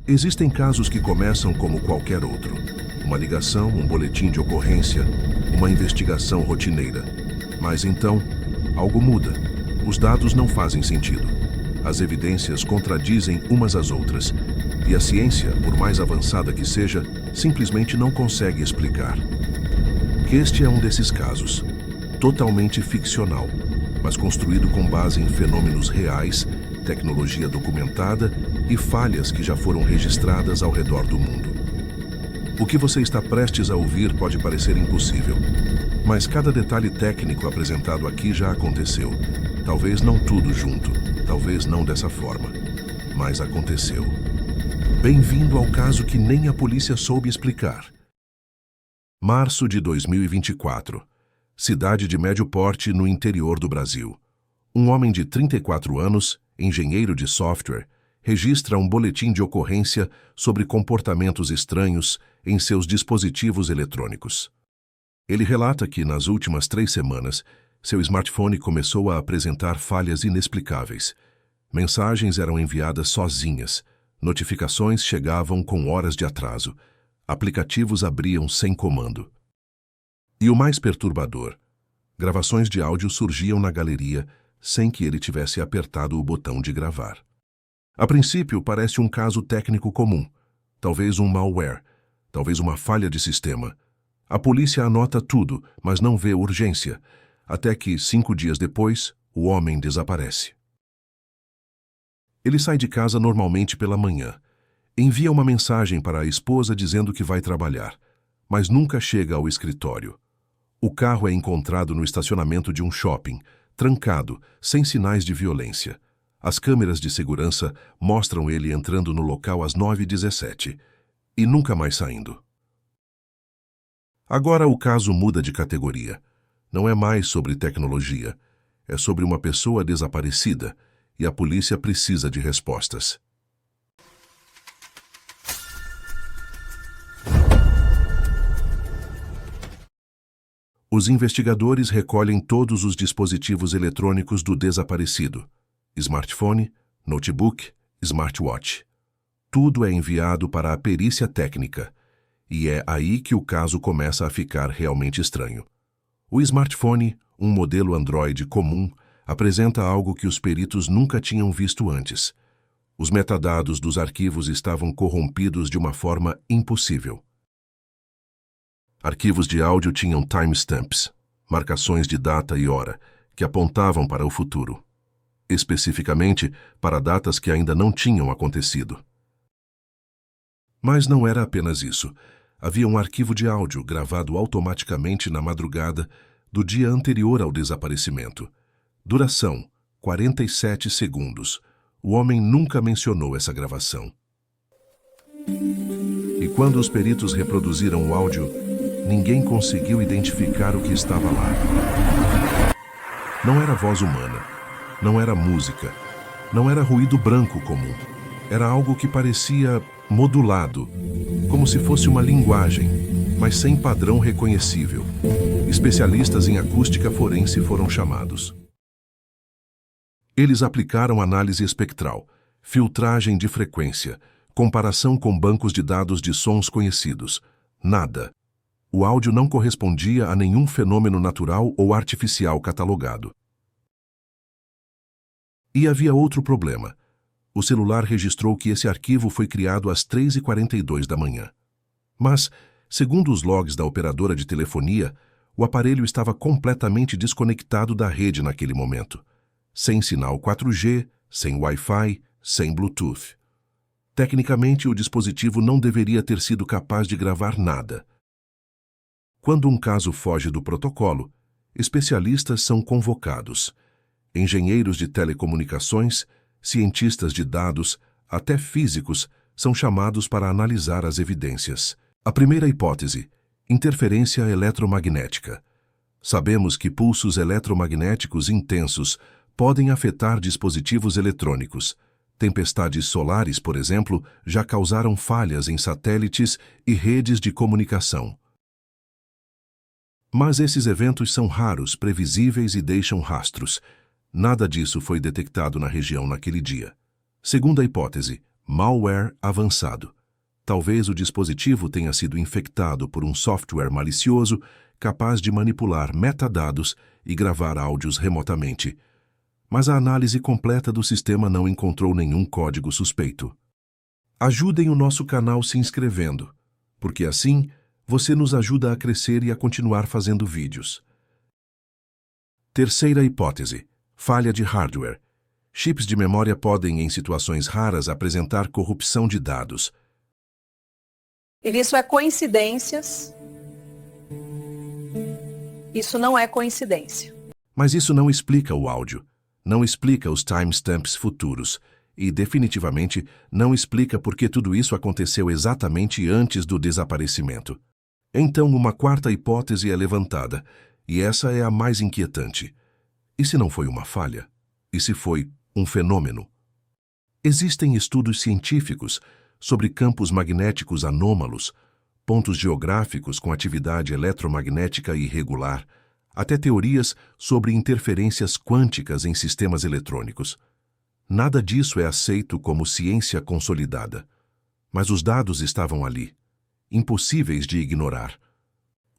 Existem casos que começam como qualquer outro. Uma ligação, um boletim de ocorrência, uma investigação rotineira. Mas então, algo muda. Os dados não fazem sentido. As evidências contradizem umas às outras. E a ciência, por mais avançada que seja, simplesmente não consegue explicar. Este é um desses casos. Totalmente ficcional, mas construído com base em fenômenos reais, tecnologia documentada e falhas que já foram registradas ao redor do mundo. O que você está prestes a ouvir pode parecer impossível, mas cada detalhe técnico apresentado aqui já aconteceu. Talvez não tudo junto, talvez não dessa forma, mas aconteceu. Bem-vindo ao caso que nem a polícia soube explicar. Março de 2024. Cidade de médio porte no interior do Brasil. Um homem de 34 anos, engenheiro de software, registra um boletim de ocorrência sobre comportamentos estranhos em seus dispositivos eletrônicos. Ele relata que, nas últimas 3 semanas, seu smartphone começou a apresentar falhas inexplicáveis. Mensagens eram enviadas sozinhas, notificações chegavam com horas de atraso, aplicativos abriam sem comando. E o mais perturbador, gravações de áudio surgiam na galeria sem que ele tivesse apertado o botão de gravar. A princípio, parece um caso técnico comum, talvez um malware, talvez uma falha de sistema. A polícia anota tudo, mas não vê urgência, até que, 5 dias depois, o homem desaparece. Ele sai de casa normalmente pela manhã, envia uma mensagem para a esposa dizendo que vai trabalhar, mas nunca chega ao escritório. O carro é encontrado no estacionamento de um shopping, trancado, sem sinais de violência. As câmeras de segurança mostram ele entrando no local às 9h17 e nunca mais saindo. Agora o caso muda de categoria. Não é mais sobre tecnologia, é sobre uma pessoa desaparecida e a polícia precisa de respostas. Os investigadores recolhem todos os dispositivos eletrônicos do desaparecido: smartphone, notebook, smartwatch. Tudo é enviado para a perícia técnica, e é aí que o caso começa a ficar realmente estranho. O smartphone, um modelo Android comum, apresenta algo que os peritos nunca tinham visto antes. Os metadados dos arquivos estavam corrompidos de uma forma impossível. Arquivos de áudio tinham timestamps, marcações de data e hora, que apontavam para o futuro, especificamente para datas que ainda não tinham acontecido. Mas não era apenas isso. Havia um arquivo de áudio gravado automaticamente na madrugada do dia anterior ao desaparecimento. Duração: 47 segundos. O homem nunca mencionou essa gravação. E quando os peritos reproduziram o áudio, ninguém conseguiu identificar o que estava lá. Não era voz humana, não era música, não era ruído branco comum. Era algo que parecia modulado, como se fosse uma linguagem, mas sem padrão reconhecível. Especialistas em acústica forense foram chamados. Eles aplicaram análise espectral, filtragem de frequência, comparação com bancos de dados de sons conhecidos. Nada. O áudio não correspondia a nenhum fenômeno natural ou artificial catalogado. E havia outro problema. O celular registrou que esse arquivo foi criado às 3h42 da manhã. Mas, segundo os logs da operadora de telefonia, o aparelho estava completamente desconectado da rede naquele momento. Sem sinal 4G, sem Wi-Fi, sem Bluetooth. Tecnicamente, o dispositivo não deveria ter sido capaz de gravar nada. Quando um caso foge do protocolo, especialistas são convocados. Engenheiros de telecomunicações, cientistas de dados, até físicos, são chamados para analisar as evidências. A primeira hipótese: interferência eletromagnética. Sabemos que pulsos eletromagnéticos intensos podem afetar dispositivos eletrônicos. Tempestades solares, por exemplo, já causaram falhas em satélites e redes de comunicação. Mas esses eventos são raros, previsíveis e deixam rastros. Nada disso foi detectado na região naquele dia. Segunda hipótese: Malware avançado. Talvez o dispositivo tenha sido infectado por um software malicioso capaz de manipular metadados e gravar áudios remotamente. Mas a análise completa do sistema não encontrou nenhum código suspeito. Ajudem o nosso canal se inscrevendo, porque assim você nos ajuda a crescer e a continuar fazendo vídeos. Terceira hipótese: falha de hardware. Chips de memória podem, em situações raras, apresentar corrupção de dados. Isso é coincidências. Isso não é coincidência. Mas isso não explica o áudio, não explica os timestamps futuros e, definitivamente, não explica por que tudo isso aconteceu exatamente antes do desaparecimento. Então, uma quarta hipótese é levantada, e essa é a mais inquietante. E se não foi uma falha? E se foi um fenômeno? Existem estudos científicos sobre campos magnéticos anômalos, pontos geográficos com atividade eletromagnética irregular, até teorias sobre interferências quânticas em sistemas eletrônicos. Nada disso é aceito como ciência consolidada. Mas os dados estavam ali, impossíveis de ignorar.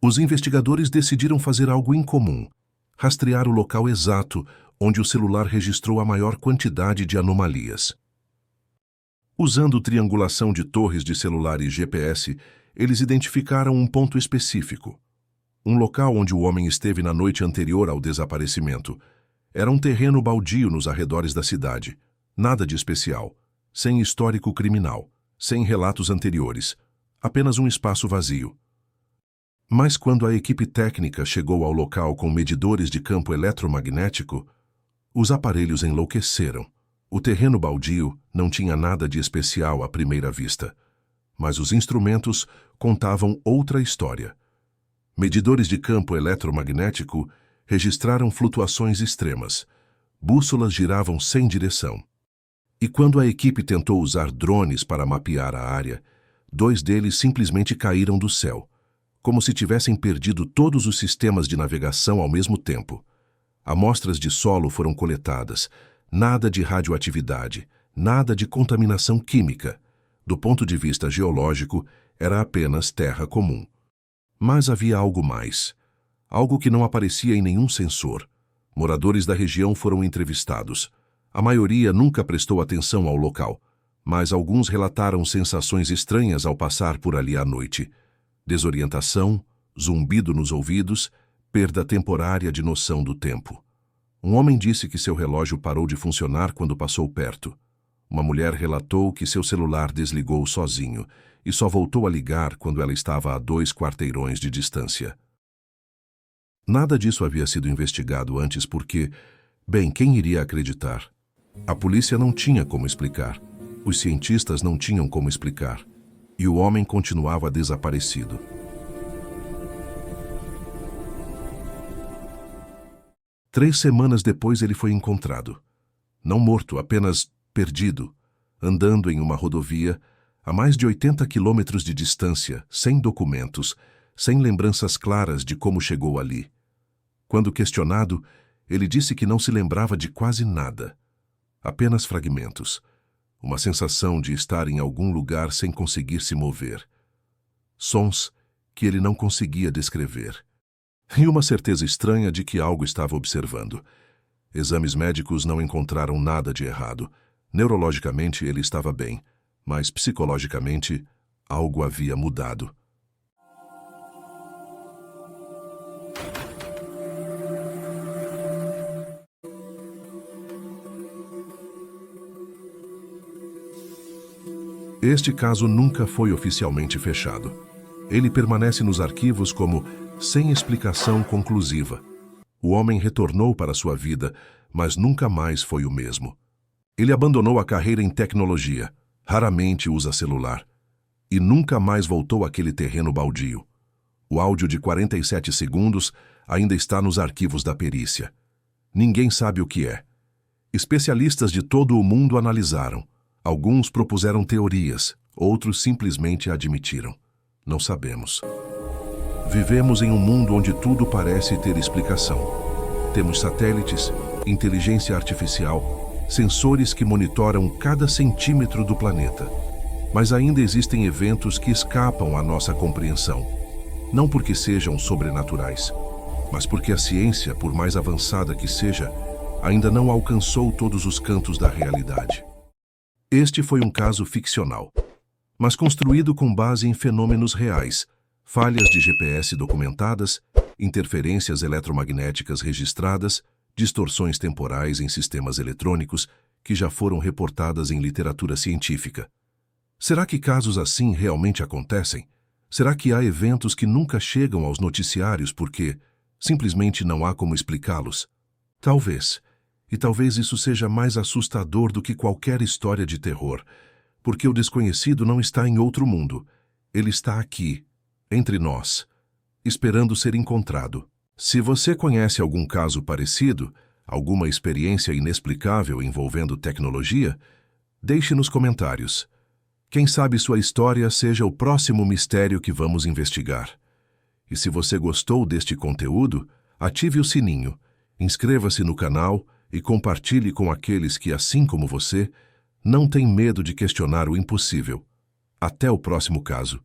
Os investigadores decidiram fazer algo incomum: rastrear o local exato onde o celular registrou a maior quantidade de anomalias. Usando triangulação de torres de celular e GPS, eles identificaram um ponto específico. Um local onde o homem esteve na noite anterior ao desaparecimento. Era um terreno baldio nos arredores da cidade. Nada de especial, sem histórico criminal, sem relatos anteriores, apenas um espaço vazio. Mas quando a equipe técnica chegou ao local com medidores de campo eletromagnético, os aparelhos enlouqueceram. O terreno baldio não tinha nada de especial à primeira vista, mas os instrumentos contavam outra história. Medidores de campo eletromagnético registraram flutuações extremas. Bússolas giravam sem direção. E quando a equipe tentou usar drones para mapear a área, 2 deles simplesmente caíram do céu, como se tivessem perdido todos os sistemas de navegação ao mesmo tempo. Amostras de solo foram coletadas, nada de radioatividade, nada de contaminação química. Do ponto de vista geológico, era apenas terra comum. Mas havia algo mais, algo que não aparecia em nenhum sensor. Moradores da região foram entrevistados. A maioria nunca prestou atenção ao local, mas alguns relataram sensações estranhas ao passar por ali à noite. Desorientação, zumbido nos ouvidos, perda temporária de noção do tempo. Um homem disse que seu relógio parou de funcionar quando passou perto. Uma mulher relatou que seu celular desligou sozinho e só voltou a ligar quando ela estava a 2 quarteirões de distância. Nada disso havia sido investigado antes porque, bem, quem iria acreditar? A polícia não tinha como explicar, os cientistas não tinham como explicar, e o homem continuava desaparecido. Três semanas depois ele foi encontrado. Não morto, apenas perdido, andando em uma rodovia a mais de 80 quilômetros de distância, sem documentos, sem lembranças claras de como chegou ali. Quando questionado, ele disse que não se lembrava de quase nada. Apenas fragmentos. Uma sensação de estar em algum lugar sem conseguir se mover. Sons que ele não conseguia descrever. E uma certeza estranha de que algo estava observando. Exames médicos não encontraram nada de errado. Neurologicamente ele estava bem, mas psicologicamente algo havia mudado. Este caso nunca foi oficialmente fechado. Ele permanece nos arquivos como sem explicação conclusiva. O homem retornou para sua vida, mas nunca mais foi o mesmo. Ele abandonou a carreira em tecnologia, raramente usa celular, e nunca mais voltou àquele terreno baldio. O áudio de 47 segundos ainda está nos arquivos da perícia. Ninguém sabe o que é. Especialistas de todo o mundo analisaram. Alguns propuseram teorias, outros simplesmente admitiram. Não sabemos. Vivemos em um mundo onde tudo parece ter explicação. Temos satélites, inteligência artificial, sensores que monitoram cada centímetro do planeta. Mas ainda existem eventos que escapam à nossa compreensão. Não porque sejam sobrenaturais, mas porque a ciência, por mais avançada que seja, ainda não alcançou todos os cantos da realidade. Este foi um caso ficcional, mas construído com base em fenômenos reais, falhas de GPS documentadas, interferências eletromagnéticas registradas, distorções temporais em sistemas eletrônicos que já foram reportadas em literatura científica. Será que casos assim realmente acontecem? Será que há eventos que nunca chegam aos noticiários porque simplesmente não há como explicá-los? Talvez. E talvez isso seja mais assustador do que qualquer história de terror, porque o desconhecido não está em outro mundo. Ele está aqui, entre nós, esperando ser encontrado. Se você conhece algum caso parecido, alguma experiência inexplicável envolvendo tecnologia, deixe nos comentários. Quem sabe sua história seja o próximo mistério que vamos investigar. E se você gostou deste conteúdo, ative o sininho, inscreva-se no canal e compartilhe com aqueles que, assim como você, não têm medo de questionar o impossível. Até o próximo caso.